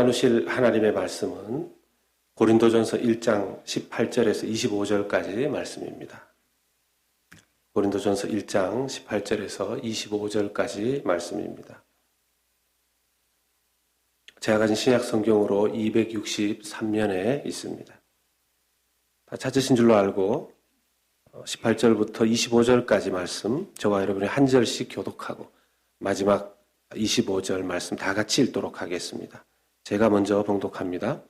나누실 하나님의 말씀은 고린도전서 1장 18절에서 25절까지 말씀입니다. 고린도전서 1장 18절에서 25절까지 말씀입니다. 제가 가진 신약 성경으로 263면에 있습니다. 다 찾으신 줄로 알고 18절부터 25절까지 말씀 저와 여러분이 한 절씩 교독하고 마지막 25절 말씀 다 같이 읽도록 하겠습니다. 제가 먼저 봉독합니다.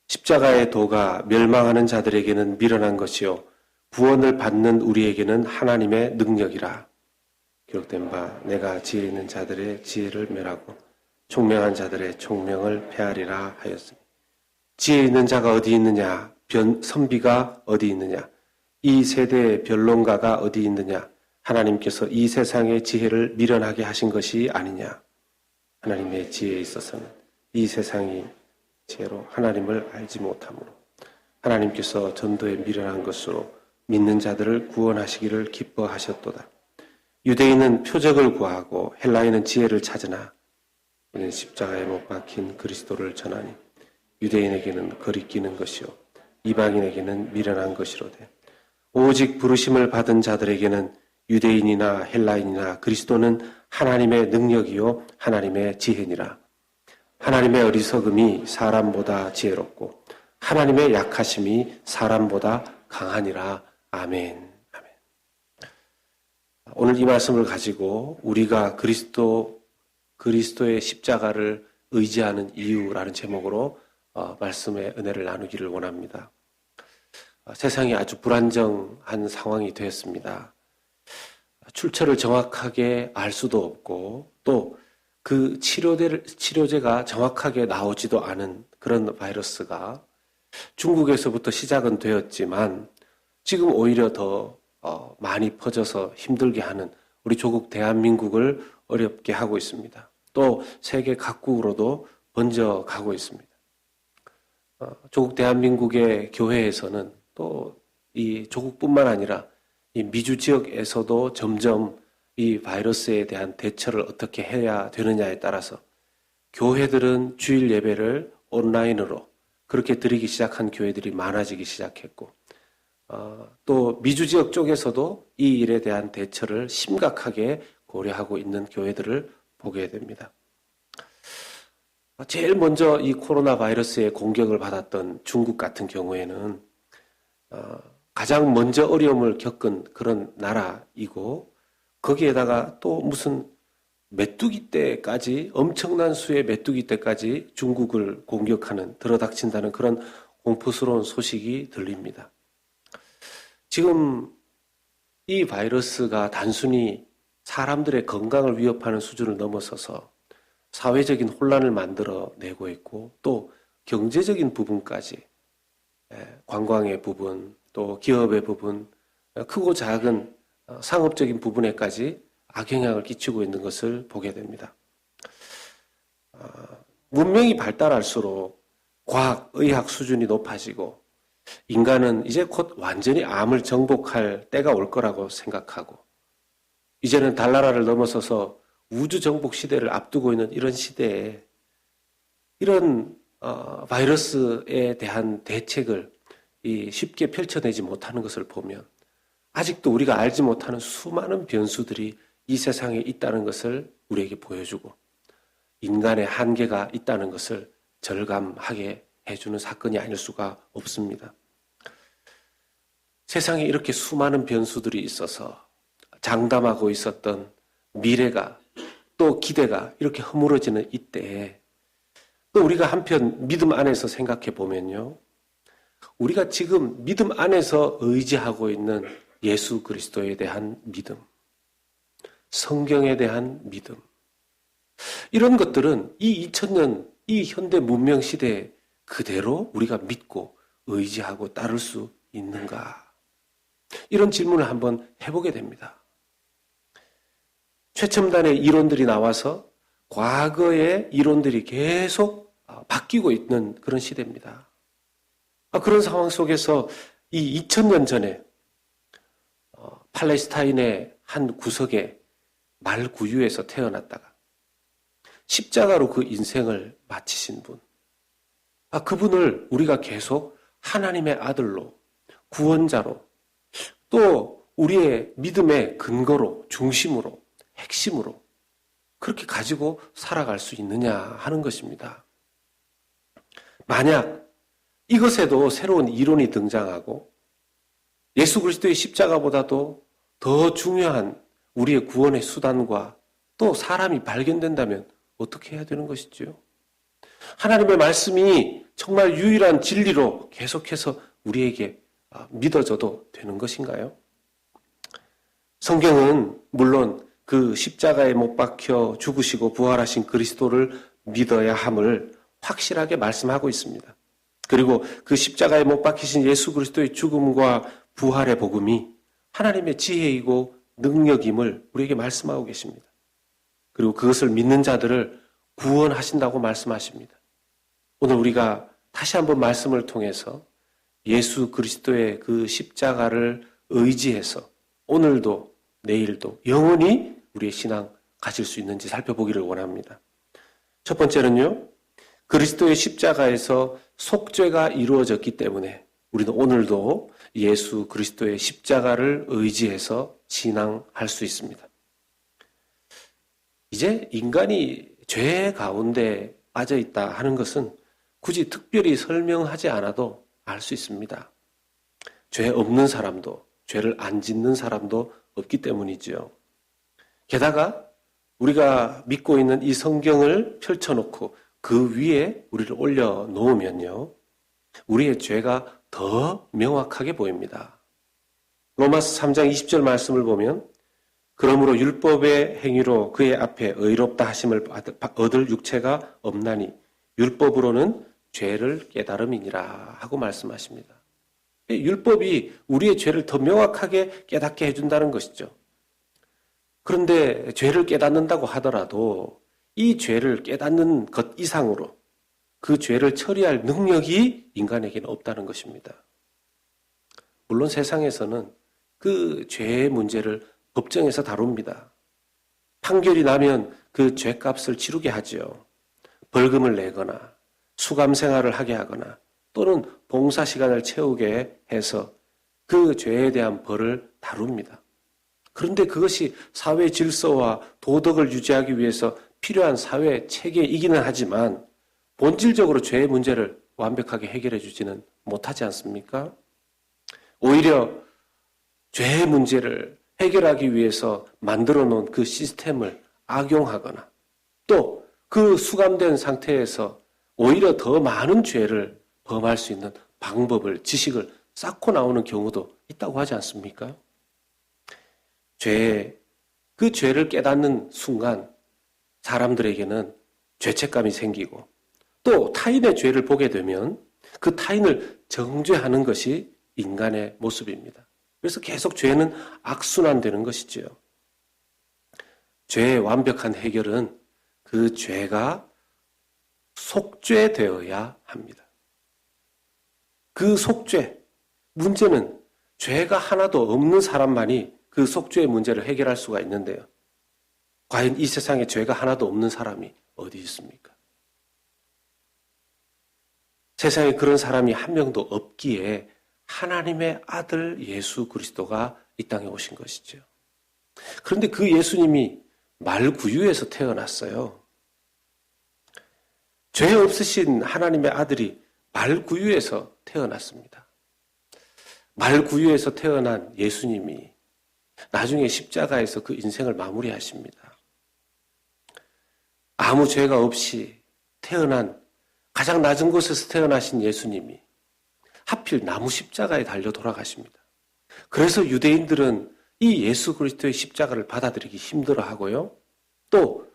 십자가의 도가 멸망하는 자들에게는 미련한 것이요 구원을 받는 우리에게는 하나님의 능력이라. 기록된 바 내가 지혜 있는 자들의 지혜를 멸하고 총명한 자들의 총명을 폐하리라 하였으니 지혜 있는 자가 어디 있느냐, 선비가 어디 있느냐, 이 세대의 변론가가 어디 있느냐. 하나님께서 이 세상의 지혜를 미련하게 하신 것이 아니냐. 하나님의 지혜에 있어서는 이 세상이 지혜로 하나님을 알지 못하므로 하나님께서 전도에 미련한 것으로 믿는 자들을 구원하시기를 기뻐하셨도다. 유대인은 표적을 구하고 헬라인은 지혜를 찾으나 우리는 십자가에 못 박힌 그리스도를 전하니 유대인에게는 거리끼는 것이요 이방인에게는 미련한 것이로되 오직 부르심을 받은 자들에게는 유대인이나 헬라인이나 그리스도는 하나님의 능력이요 하나님의 지혜니라. 하나님의 어리석음이 사람보다 지혜롭고 하나님의 약하심이 사람보다 강하니라. 아멘. 아멘. 오늘 이 말씀을 가지고 우리가 그리스도의 십자가를 의지하는 이유라는 제목으로 말씀의 은혜를 나누기를 원합니다. 세상이 아주 불안정한 상황이 되었습니다. 출처를 정확하게 알 수도 없고 또 그 치료제가 정확하게 나오지도 않은 그런 바이러스가 중국에서부터 시작은 되었지만 지금 오히려 더 많이 퍼져서 힘들게 하는 우리 조국 대한민국을 어렵게 하고 있습니다. 또 세계 각국으로도 번져가고 있습니다. 조국 대한민국의 교회에서는 또 이 조국뿐만 아니라 이 미주 지역에서도 점점 이 바이러스에 대한 대처를 어떻게 해야 되느냐에 따라서 교회들은 주일 예배를 온라인으로 그렇게 드리기 시작한 교회들이 많아지기 시작했고 또 미주 지역 쪽에서도 이 일에 대한 대처를 심각하게 고려하고 있는 교회들을 보게 됩니다. 제일 먼저 이 코로나 바이러스의 공격을 받았던 중국 같은 경우에는 가장 먼저 어려움을 겪은 그런 나라이고 거기에다가 또 무슨 메뚜기 떼까지 엄청난 수의 메뚜기 떼까지 중국을 공격하는 들어닥친다는 그런 공포스러운 소식이 들립니다. 지금 이 바이러스가 단순히 사람들의 건강을 위협하는 수준을 넘어서서 사회적인 혼란을 만들어내고 있고 또 경제적인 부분까지 관광의 부분 또 기업의 부분 크고 작은 상업적인 부분에까지 악영향을 끼치고 있는 것을 보게 됩니다. 문명이 발달할수록 과학, 의학 수준이 높아지고 인간은 이제 곧 완전히 암을 정복할 때가 올 거라고 생각하고 이제는 달나라를 넘어서서 우주 정복 시대를 앞두고 있는 이런 시대에 이런 바이러스에 대한 대책을 쉽게 펼쳐내지 못하는 것을 보면 아직도 우리가 알지 못하는 수많은 변수들이 이 세상에 있다는 것을 우리에게 보여주고 인간의 한계가 있다는 것을 절감하게 해주는 사건이 아닐 수가 없습니다. 세상에 이렇게 수많은 변수들이 있어서 장담하고 있었던 미래가 또 기대가 이렇게 허물어지는 이때에 또 우리가 한편 믿음 안에서 생각해 보면요. 우리가 지금 믿음 안에서 의지하고 있는 예수 그리스도에 대한 믿음, 성경에 대한 믿음 이런 것들은 이 2000년 이 현대 문명 시대에 그대로 우리가 믿고 의지하고 따를 수 있는가? 이런 질문을 한번 해보게 됩니다. 최첨단의 이론들이 나와서 과거의 이론들이 계속 바뀌고 있는 그런 시대입니다. 그런 상황 속에서 이 2000년 전에 팔레스타인의 한 구석에 말구유에서 태어났다가 십자가로 그 인생을 마치신 분. 그분을 우리가 계속 하나님의 아들로, 구원자로, 또 우리의 믿음의 근거로, 중심으로, 핵심으로 그렇게 가지고 살아갈 수 있느냐 하는 것입니다. 만약 이것에도 새로운 이론이 등장하고 예수 그리스도의 십자가보다도 더 중요한 우리의 구원의 수단과 또 사람이 발견된다면 어떻게 해야 되는 것이지요? 하나님의 말씀이 정말 유일한 진리로 계속해서 우리에게 믿어져도 되는 것인가요? 성경은 물론 그 십자가에 못 박혀 죽으시고 부활하신 그리스도를 믿어야 함을 확실하게 말씀하고 있습니다. 그리고 그 십자가에 못 박히신 예수 그리스도의 죽음과 부활의 복음이 하나님의 지혜이고 능력임을 우리에게 말씀하고 계십니다. 그리고 그것을 믿는 자들을 구원하신다고 말씀하십니다. 오늘 우리가 다시 한번 말씀을 통해서 예수 그리스도의 그 십자가를 의지해서 오늘도 내일도 영원히 우리의 신앙 가질 수 있는지 살펴보기를 원합니다. 첫 번째는요, 그리스도의 십자가에서 속죄가 이루어졌기 때문에 우리는 오늘도 예수 그리스도의 십자가를 의지해서 신앙할 수 있습니다. 이제 인간이 죄 가운데 빠져 있다 하는 것은 굳이 특별히 설명하지 않아도 알 수 있습니다. 죄 없는 사람도, 죄를 안 짓는 사람도 없기 때문이지요. 게다가 우리가 믿고 있는 이 성경을 펼쳐놓고 그 위에 우리를 올려놓으면요, 우리의 죄가 더 명확하게 보입니다. 로마서 3장 20절 말씀을 보면 그러므로 율법의 행위로 그의 앞에 의롭다 하심을 얻을 육체가 없나니 율법으로는 죄를 깨달음이니라 하고 말씀하십니다. 율법이 우리의 죄를 더 명확하게 깨닫게 해준다는 것이죠. 그런데 죄를 깨닫는다고 하더라도 이 죄를 깨닫는 것 이상으로 그 죄를 처리할 능력이 인간에게는 없다는 것입니다. 물론 세상에서는 그 죄의 문제를 법정에서 다룹니다. 판결이 나면 그 죄값을 치르게 하지요. 벌금을 내거나 수감 생활을 하게 하거나 또는 봉사 시간을 채우게 해서 그 죄에 대한 벌을 다룹니다. 그런데 그것이 사회 질서와 도덕을 유지하기 위해서 필요한 사회 체계이기는 하지만 본질적으로 죄의 문제를 완벽하게 해결해 주지는 못하지 않습니까? 오히려 죄의 문제를 해결하기 위해서 만들어 놓은 그 시스템을 악용하거나 또 그 수감된 상태에서 오히려 더 많은 죄를 범할 수 있는 방법을, 지식을 쌓고 나오는 경우도 있다고 하지 않습니까? 그 죄를 깨닫는 순간 사람들에게는 죄책감이 생기고 또 타인의 죄를 보게 되면 그 타인을 정죄하는 것이 인간의 모습입니다. 그래서 계속 죄는 악순환되는 것이지요. 죄의 완벽한 해결은 그 죄가 속죄되어야 합니다. 그 속죄, 문제는 죄가 하나도 없는 사람만이 그 속죄의 문제를 해결할 수가 있는데요. 과연 이 세상에 죄가 하나도 없는 사람이 어디 있습니까? 세상에 그런 사람이 한 명도 없기에 하나님의 아들 예수 그리스도가 이 땅에 오신 것이죠. 그런데 그 예수님이 말구유에서 태어났어요. 죄 없으신 하나님의 아들이 말구유에서 태어났습니다. 말구유에서 태어난 예수님이 나중에 십자가에서 그 인생을 마무리하십니다. 아무 죄가 없이 태어난 가장 낮은 곳에서 태어나신 예수님이 하필 나무 십자가에 달려 돌아가십니다. 그래서 유대인들은 이 예수 그리스도의 십자가를 받아들이기 힘들어하고요. 또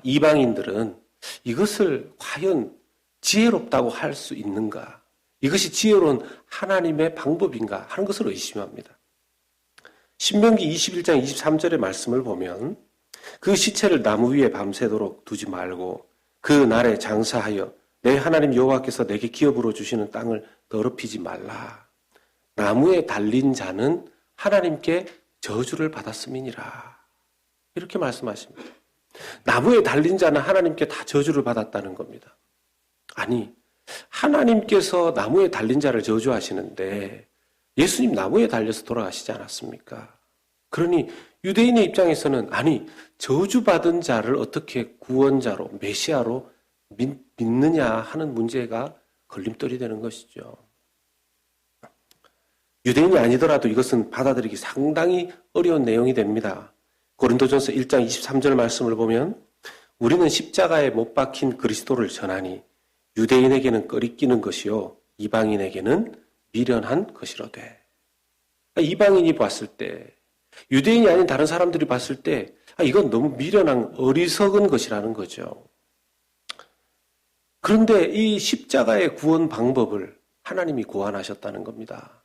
이방인들은 이것을 과연 지혜롭다고 할 수 있는가? 이것이 지혜로운 하나님의 방법인가 하는 것을 의심합니다. 신명기 21장 23절의 말씀을 보면 그 시체를 나무 위에 밤새도록 두지 말고 그 날에 장사하여 내 하나님 여호와께서 내게 기업으로 주시는 땅을 더럽히지 말라. 나무에 달린 자는 하나님께 저주를 받았음이니라. 이렇게 말씀하십니다. 나무에 달린 자는 하나님께 다 저주를 받았다는 겁니다. 아니, 하나님께서 나무에 달린 자를 저주하시는데 예수님 나무에 달려서 돌아가시지 않았습니까? 그러니 유대인의 입장에서는 아니, 저주받은 자를 어떻게 구원자로, 메시아로 믿느냐 하는 문제가 걸림돌이 되는 것이죠. 유대인이 아니더라도 이것은 받아들이기 상당히 어려운 내용이 됩니다. 고린도전서 1장 23절 말씀을 보면 우리는 십자가에 못 박힌 그리스도를 전하니 유대인에게는 꺼리끼는 것이요 이방인에게는 미련한 것이로되. 이방인이 봤을 때, 유대인이 아닌 다른 사람들이 봤을 때 이건 너무 미련한 어리석은 것이라는 거죠. 그런데 이 십자가의 구원 방법을 하나님이 고안하셨다는 겁니다.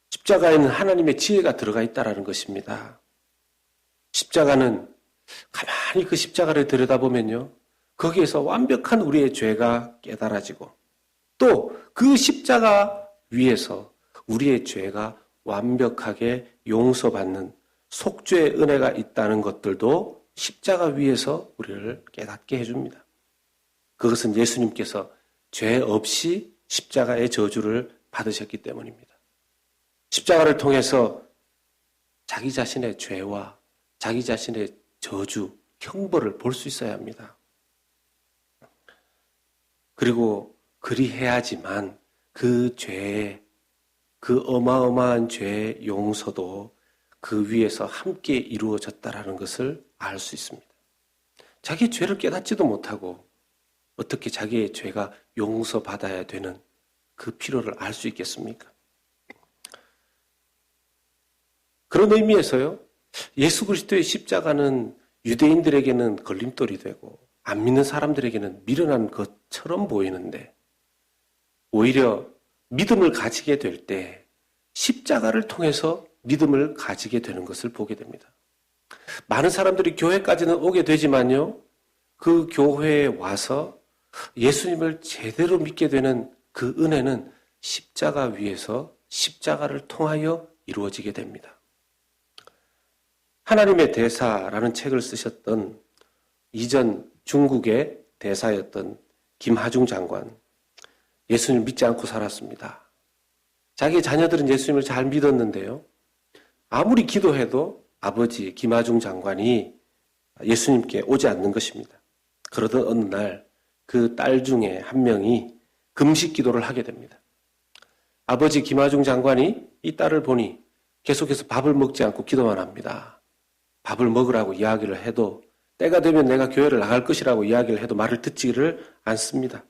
십자가에는 하나님의 지혜가 들어가 있다는 것입니다. 십자가는 가만히 그 십자가를 들여다보면요, 거기에서 완벽한 우리의 죄가 깨달아지고 또 그 십자가 위에서 우리의 죄가 완벽하게 용서받는 속죄의 은혜가 있다는 것들도 십자가 위에서 우리를 깨닫게 해줍니다. 그것은 예수님께서 죄 없이 십자가의 저주를 받으셨기 때문입니다. 십자가를 통해서 자기 자신의 죄와 자기 자신의 저주, 형벌을 볼 수 있어야 합니다. 그리고 그리해야지만 그 죄의, 그 어마어마한 죄의 용서도 그 위에서 함께 이루어졌다라는 것을 알 수 있습니다. 자기의 죄를 깨닫지도 못하고 어떻게 자기의 죄가 용서받아야 되는 그 필요를 알 수 있겠습니까? 그런 의미에서요, 예수 그리스도의 십자가는 유대인들에게는 걸림돌이 되고 안 믿는 사람들에게는 미련한 것처럼 보이는데 오히려 믿음을 가지게 될 때 십자가를 통해서 믿음을 가지게 되는 것을 보게 됩니다. 많은 사람들이 교회까지는 오게 되지만요, 그 교회에 와서 예수님을 제대로 믿게 되는 그 은혜는 십자가 위에서 십자가를 통하여 이루어지게 됩니다. 하나님의 대사라는 책을 쓰셨던 이전 중국의 대사였던 김하중 장관, 예수님을 믿지 않고 살았습니다. 자기 자녀들은 예수님을 잘 믿었는데요, 아무리 기도해도 아버지 김하중 장관이 예수님께 오지 않는 것입니다. 그러던 어느 날 그 딸 중에 한 명이 금식 기도를 하게 됩니다. 아버지 김하중 장관이 이 딸을 보니 계속해서 밥을 먹지 않고 기도만 합니다. 밥을 먹으라고 이야기를 해도 때가 되면 내가 교회를 나갈 것이라고 이야기를 해도 말을 듣지를 않습니다.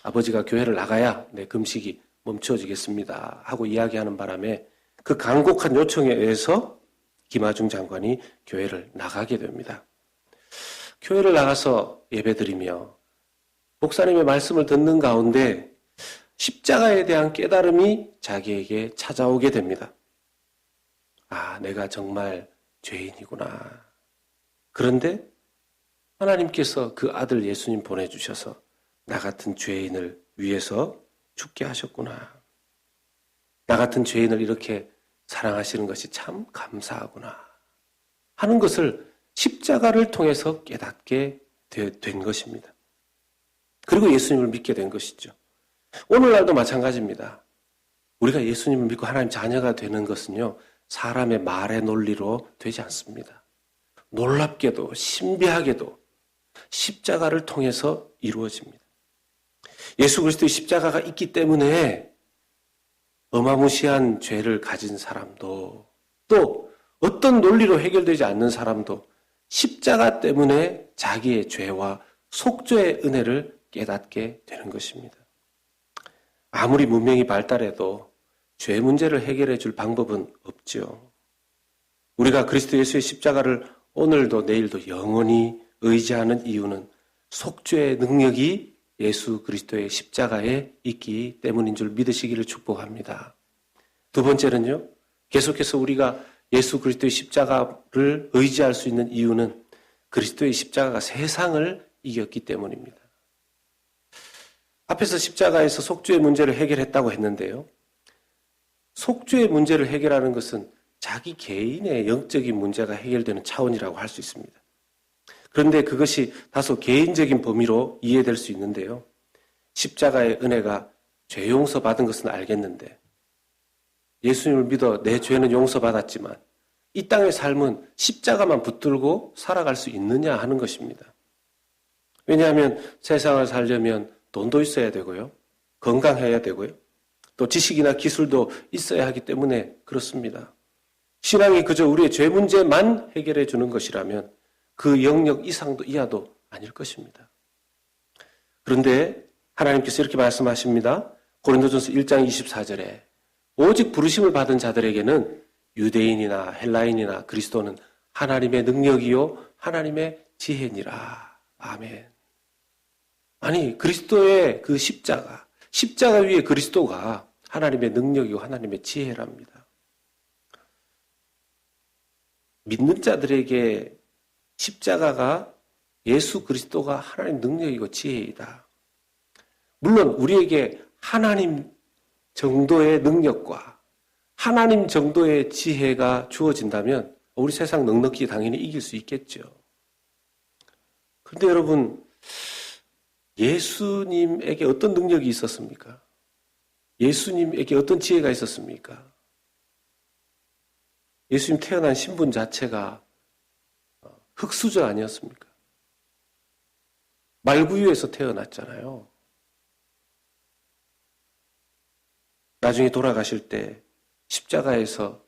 아버지가 교회를 나가야 내 금식이 멈춰지겠습니다 하고 이야기하는 바람에 그 간곡한 요청에 의해서 김하중 장관이 교회를 나가게 됩니다. 교회를 나가서 예배드리며 목사님의 말씀을 듣는 가운데 십자가에 대한 깨달음이 자기에게 찾아오게 됩니다. 아, 내가 정말 죄인이구나. 그런데 하나님께서 그 아들 예수님 보내주셔서 나 같은 죄인을 위해서 죽게 하셨구나. 나 같은 죄인을 이렇게 사랑하시는 것이 참 감사하구나 하는 것을 십자가를 통해서 깨닫게 된 것입니다. 그리고 예수님을 믿게 된 것이죠. 오늘날도 마찬가지입니다. 우리가 예수님을 믿고 하나님 자녀가 되는 것은요, 사람의 말의 논리로 되지 않습니다. 놀랍게도 신비하게도 십자가를 통해서 이루어집니다. 예수 그리스도의 십자가가 있기 때문에 어마무시한 죄를 가진 사람도 또 어떤 논리로 해결되지 않는 사람도 십자가 때문에 자기의 죄와 속죄의 은혜를 깨닫게 되는 것입니다. 아무리 문명이 발달해도 죄 문제를 해결해 줄 방법은 없죠. 우리가 그리스도 예수의 십자가를 오늘도 내일도 영원히 의지하는 이유는 속죄의 능력이 예수 그리스도의 십자가에 있기 때문인 줄 믿으시기를 축복합니다. 두 번째는요, 계속해서 우리가 예수 그리스도의 십자가를 의지할 수 있는 이유는 그리스도의 십자가가 세상을 이겼기 때문입니다. 앞에서 십자가에서 속죄의 문제를 해결했다고 했는데요, 속죄의 문제를 해결하는 것은 자기 개인의 영적인 문제가 해결되는 차원이라고 할 수 있습니다. 그런데 그것이 다소 개인적인 범위로 이해될 수 있는데요. 십자가의 은혜가 죄 용서 받은 것은 알겠는데 예수님을 믿어 내 죄는 용서받았지만 이 땅의 삶은 십자가만 붙들고 살아갈 수 있느냐 하는 것입니다. 왜냐하면 세상을 살려면 돈도 있어야 되고요. 건강해야 되고요. 또 지식이나 기술도 있어야 하기 때문에 그렇습니다. 신앙이 그저 우리의 죄 문제만 해결해 주는 것이라면 그 영역 이상도 이하도 아닐 것입니다. 그런데 하나님께서 이렇게 말씀하십니다. 고린도전서 1장 24절에 오직 부르심을 받은 자들에게는 유대인이나 헬라인이나 그리스도는 하나님의 능력이요 하나님의 지혜니라. 아멘. 아니 그리스도의 그 십자가 위에 그리스도가 하나님의 능력이고 하나님의 지혜랍니다. 믿는 자들에게 십자가가 예수 그리스도가 하나님 능력이고 지혜이다. 물론 우리에게 하나님 정도의 능력과 하나님 정도의 지혜가 주어진다면 우리 세상 넉넉히 당연히 이길 수 있겠죠. 그런데 여러분 예수님에게 어떤 능력이 있었습니까? 예수님에게 어떤 지혜가 있었습니까? 예수님 태어난 신분 자체가 흙수저 아니었습니까? 말구유에서 태어났잖아요. 나중에 돌아가실 때 십자가에서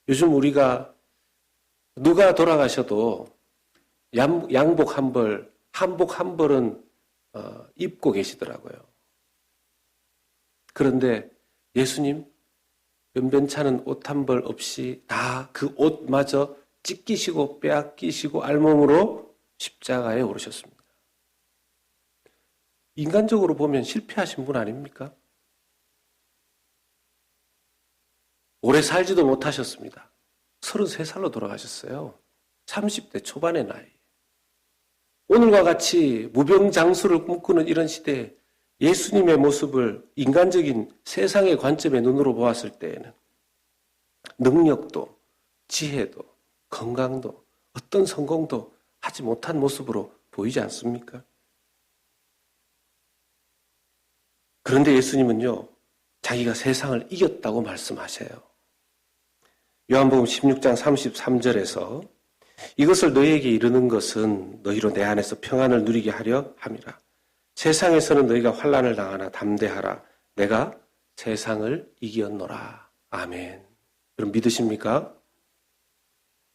요즘 우리가 누가 돌아가셔도 양복 한 벌, 한복 한 벌은 입고 계시더라고요. 그런데 예수님 변변찮은 옷 한 벌 없이 다 그 옷마저 찢기시고 빼앗기시고 알몸으로 십자가에 오르셨습니다. 인간적으로 보면 실패하신 분 아닙니까? 오래 살지도 못하셨습니다. 33살로 돌아가셨어요. 30대 초반의 나이. 오늘과 같이 무병장수를 꿈꾸는 이런 시대에 예수님의 모습을 인간적인 세상의 관점의 눈으로 보았을 때에는 능력도 지혜도 건강도 어떤 성공도 하지 못한 모습으로 보이지 않습니까? 그런데 예수님은요, 자기가 세상을 이겼다고 말씀하셔요. 요한복음 16장 33절에서 이것을 너희에게 이르는 것은 너희로 내 안에서 평안을 누리게 하려 함이라. 세상에서는 너희가 환난을 당하나 담대하라. 내가 세상을 이겼노라. 아멘. 여러분 믿으십니까?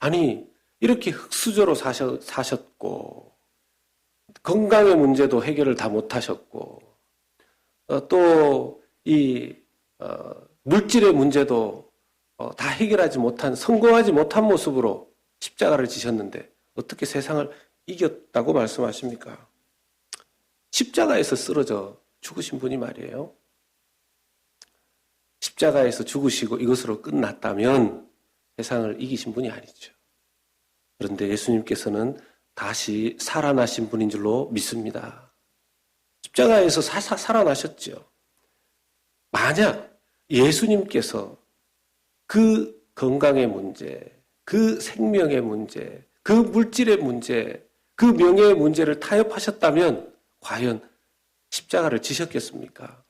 아니 이렇게 흙수저로 사셨고 건강의 문제도 해결을 다 못하셨고 또 이 물질의 문제도 다 해결하지 못한 성공하지 못한 모습으로 십자가를 지셨는데 어떻게 세상을 이겼다고 말씀하십니까? 십자가에서 쓰러져 죽으신 분이 말이에요. 십자가에서 죽으시고 이것으로 끝났다면 세상을 이기신 분이 아니죠. 그런데 예수님께서는 다시 살아나신 분인 줄로 믿습니다. 십자가에서 살아나셨죠. 만약 예수님께서 그 건강의 문제, 그 생명의 문제, 그 물질의 문제, 그 명예의 문제를 타협하셨다면 과연 십자가를 지셨겠습니까?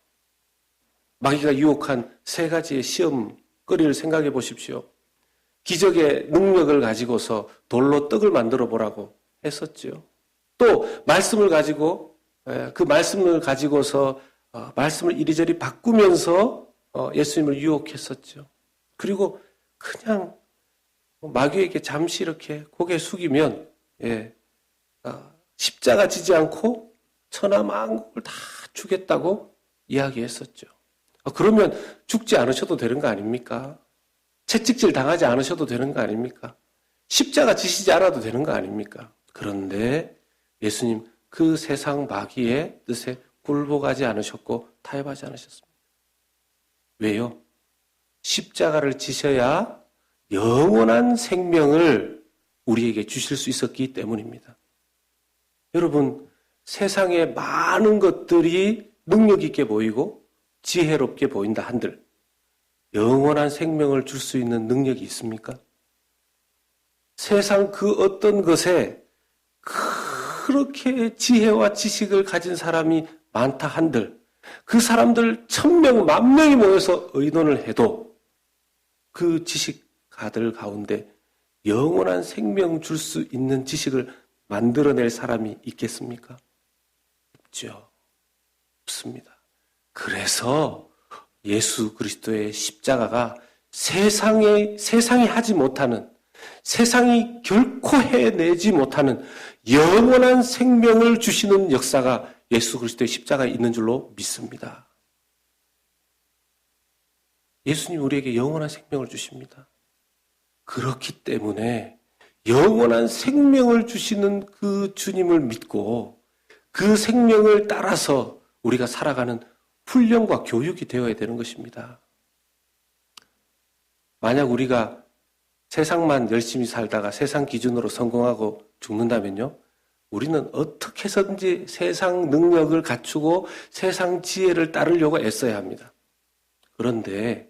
마귀가 유혹한 세 가지의 시험거리를 생각해 보십시오. 기적의 능력을 가지고서 돌로 떡을 만들어 보라고 했었죠. 또 말씀을 가지고 그 말씀을 가지고서 말씀을 이리저리 바꾸면서 예수님을 유혹했었죠. 그리고 그냥 마귀에게 잠시 이렇게 고개 숙이면 십자가 지지 않고 천하만국을 다 주겠다고 이야기했었죠. 그러면 죽지 않으셔도 되는 거 아닙니까? 채찍질 당하지 않으셔도 되는 거 아닙니까? 십자가 지시지 않아도 되는 거 아닙니까? 그런데 예수님 그 세상 마귀의 뜻에 굴복하지 않으셨고 타협하지 않으셨습니다. 왜요? 십자가를 지셔야 영원한 생명을 우리에게 주실 수 있었기 때문입니다. 여러분, 세상에 많은 것들이 능력 있게 보이고 지혜롭게 보인다 한들 영원한 생명을 줄 수 있는 능력이 있습니까? 세상 그 어떤 것에 그렇게 지혜와 지식을 가진 사람이 많다 한들 그 사람들 1000명, 10,000명이 모여서 의논을 해도 그 지식가들 가운데 영원한 생명 줄 수 있는 지식을 만들어낼 사람이 있겠습니까? 없죠. 없습니다. 그래서 예수 그리스도의 십자가가 세상이 하지 못하는, 세상이 결코 해내지 못하는 영원한 생명을 주시는 역사가 예수 그리스도의 십자가에 있는 줄로 믿습니다. 예수님 우리에게 영원한 생명을 주십니다. 그렇기 때문에 영원한 생명을 주시는 그 주님을 믿고 그 생명을 따라서 우리가 살아가는 훈련과 교육이 되어야 되는 것입니다. 만약 우리가 세상만 열심히 살다가 세상 기준으로 성공하고 죽는다면요, 우리는 어떻게 해서든지 세상 능력을 갖추고 세상 지혜를 따르려고 애써야 합니다. 그런데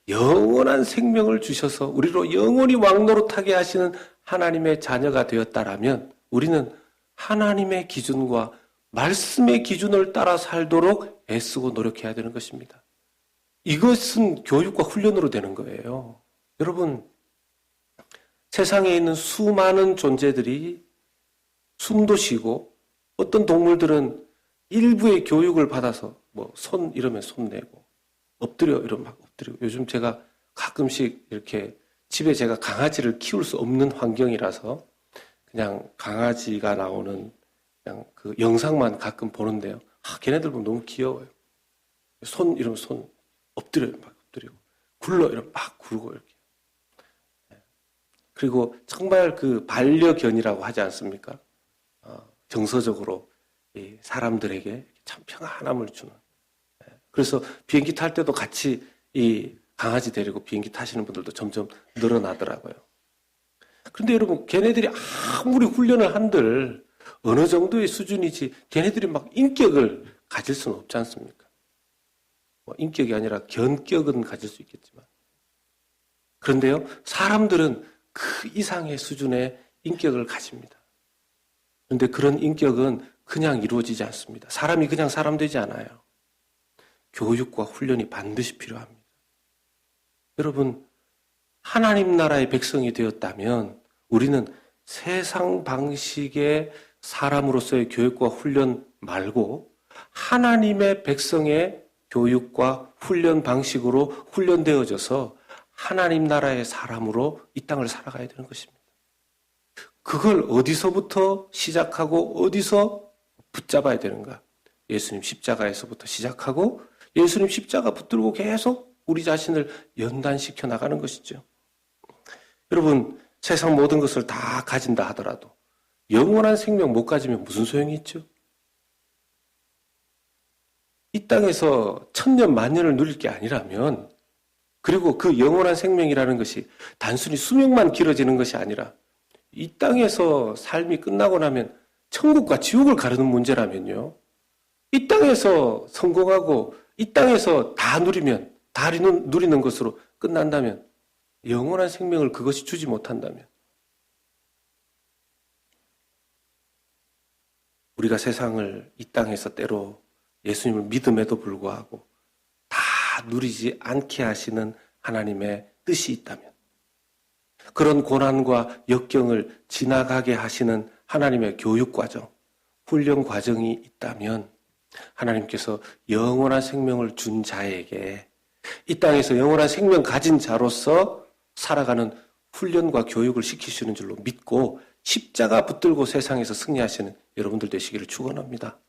영원한 생명을 주셔서 우리로 영원히 왕노릇하게 하시는 하나님의 자녀가 되었다라면 우리는 하나님의 기준과 말씀의 기준을 따라 살도록 애쓰고 노력해야 되는 것입니다. 이것은 교육과 훈련으로 되는 거예요. 여러분, 세상에 있는 수많은 존재들이 숨도 쉬고 어떤 동물들은 일부의 교육을 받아서 뭐 손 이러면 손 내고 엎드려 이러면 막 엎드리고, 요즘 제가 가끔씩 이렇게 집에 제가 강아지를 키울 수 없는 환경이라서 그냥 강아지가 나오는 그냥 그 영상만 가끔 보는데요. 걔네들 보면 너무 귀여워요. 손 이러면 손 엎드려 막 엎드리고 굴러 이러면 막 굴고 이렇게. 그리고 정말 그 반려견이라고 하지 않습니까? 정서적으로 이 사람들에게 참 평안함을 주는. 그래서 비행기 탈 때도 같이 이 강아지 데리고 비행기 타시는 분들도 점점 늘어나더라고요. 그런데 여러분, 걔네들이 아무리 훈련을 한들 어느 정도의 수준이지 걔네들이 막 인격을 가질 수는 없지 않습니까? 뭐 인격이 아니라 견격은 가질 수 있겠지만. 그런데요, 사람들은 그 이상의 수준의 인격을 가집니다. 그런데 그런 인격은 그냥 이루어지지 않습니다. 사람이 그냥 사람 되지 않아요. 교육과 훈련이 반드시 필요합니다. 여러분, 하나님 나라의 백성이 되었다면 우리는 세상 방식의 사람으로서의 교육과 훈련 말고 하나님의 백성의 교육과 훈련 방식으로 훈련되어져서 하나님 나라의 사람으로 이 땅을 살아가야 되는 것입니다. 그걸 어디서부터 시작하고 어디서 붙잡아야 되는가? 예수님 십자가에서부터 시작하고 예수님 십자가 붙들고 계속 우리 자신을 연단시켜 나가는 것이죠. 여러분, 세상 모든 것을 다 가진다 하더라도 영원한 생명 못 가지면 무슨 소용이 있죠? 이 땅에서 천년 만년을 누릴 게 아니라면, 그리고 그 영원한 생명이라는 것이 단순히 수명만 길어지는 것이 아니라 이 땅에서 삶이 끝나고 나면 천국과 지옥을 가르는 문제라면요, 이 땅에서 성공하고 이 땅에서 다 누리면, 다 누리는 것으로 끝난다면, 영원한 생명을 그것이 주지 못한다면, 우리가 세상을 이 땅에서 때로 예수님을 믿음에도 불구하고 다 누리지 않게 하시는 하나님의 뜻이 있다면, 그런 고난과 역경을 지나가게 하시는 하나님의 교육 과정, 훈련 과정이 있다면 하나님께서 영원한 생명을 준 자에게 이 땅에서 영원한 생명 가진 자로서 살아가는 훈련과 교육을 시키시는 줄로 믿고 십자가 붙들고 세상에서 승리하시는 여러분들 되시기를 축원합니다.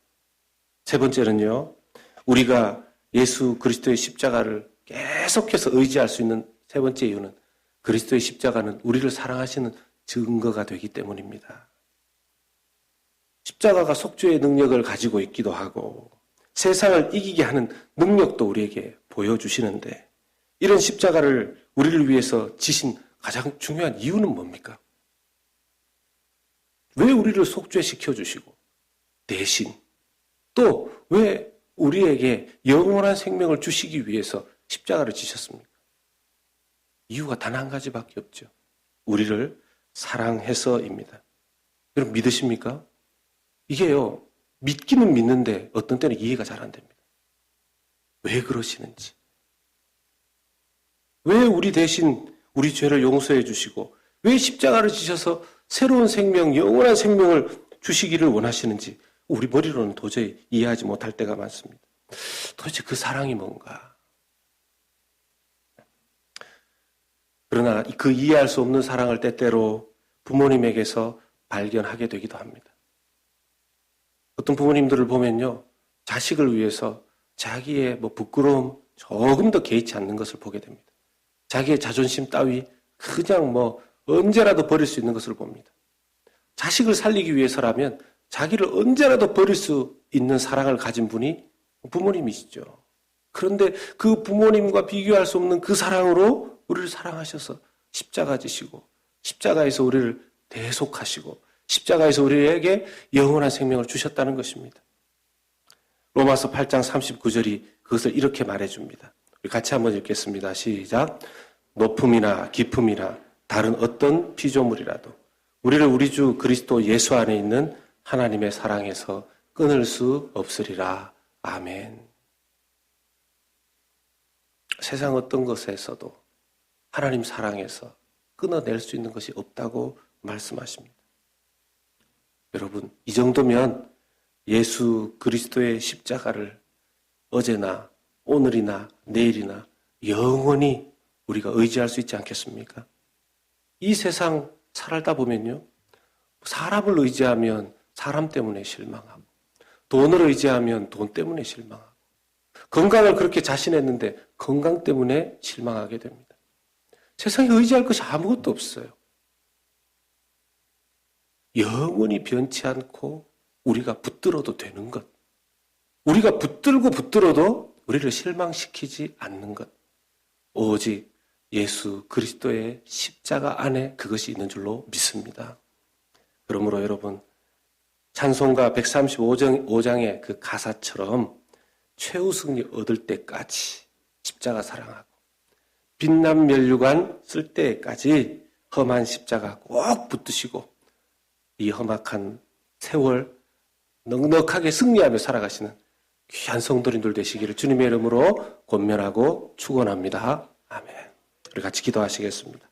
세 번째는요, 우리가 예수 그리스도의 십자가를 계속해서 의지할 수 있는 세 번째 이유는 그리스도의 십자가는 우리를 사랑하시는 증거가 되기 때문입니다. 십자가가 속죄의 능력을 가지고 있기도 하고 세상을 이기게 하는 능력도 우리에게 보여주시는데, 이런 십자가를 우리를 위해서 지신 가장 중요한 이유는 뭡니까? 왜 우리를 속죄시켜 주시고 대신 또 왜 우리에게 영원한 생명을 주시기 위해서 십자가를 지셨습니까? 이유가 단 한 가지밖에 없죠. 우리를 사랑해서입니다. 여러분 믿으십니까? 이게요, 믿기는 믿는데 어떤 때는 이해가 잘 안 됩니다. 왜 그러시는지. 왜 우리 대신 우리 죄를 용서해 주시고 왜 십자가를 지셔서 새로운 생명, 영원한 생명을 주시기를 원하시는지 우리 머리로는 도저히 이해하지 못할 때가 많습니다. 도대체 그 사랑이 뭔가. 그러나 그 이해할 수 없는 사랑을 때때로 부모님에게서 발견하게 되기도 합니다. 어떤 부모님들을 보면요, 자식을 위해서 자기의 부끄러움 조금 더 개의치 않는 것을 보게 됩니다. 자기의 자존심 따위 그냥 언제라도 버릴 수 있는 것을 봅니다. 자식을 살리기 위해서라면 자기를 언제라도 버릴 수 있는 사랑을 가진 분이 부모님이시죠. 그런데 그 부모님과 비교할 수 없는 그 사랑으로 우리를 사랑하셔서 십자가 지시고 십자가에서 우리를 대속하시고 십자가에서 우리에게 영원한 생명을 주셨다는 것입니다. 로마서 8장 39절이 그것을 이렇게 말해줍니다. 우리 같이 한번 읽겠습니다. 시작. 높음이나 깊음이나 다른 어떤 피조물이라도 우리를 우리 주 그리스도 예수 안에 있는 하나님의 사랑에서 끊을 수 없으리라. 아멘. 세상 어떤 것에서도 하나님 사랑에서 끊어낼 수 있는 것이 없다고 말씀하십니다. 여러분, 이 정도면 예수 그리스도의 십자가를 어제나 오늘이나 내일이나 영원히 우리가 의지할 수 있지 않겠습니까? 이 세상 살다 보면요, 사람을 의지하면 사람 때문에 실망하고 돈을 의지하면 돈 때문에 실망하고 건강을 그렇게 자신했는데 건강 때문에 실망하게 됩니다. 세상에 의지할 것이 아무것도 없어요. 영원히 변치 않고 우리가 붙들어도 되는 것, 우리가 붙들어도 우리를 실망시키지 않는 것, 오직 예수 그리스도의 십자가 안에 그것이 있는 줄로 믿습니다. 그러므로 여러분, 찬송가 135장의 그 가사처럼 최우승이 얻을 때까지 십자가 사랑하고 빛난 면류관 쓸 때까지 험한 십자가 꼭 붙드시고 이 험악한 세월 넉넉하게 승리하며 살아가시는 귀한 성도님들 되시기를 주님의 이름으로 권면하고 축원합니다. 아멘. 우리 같이 기도하시겠습니다.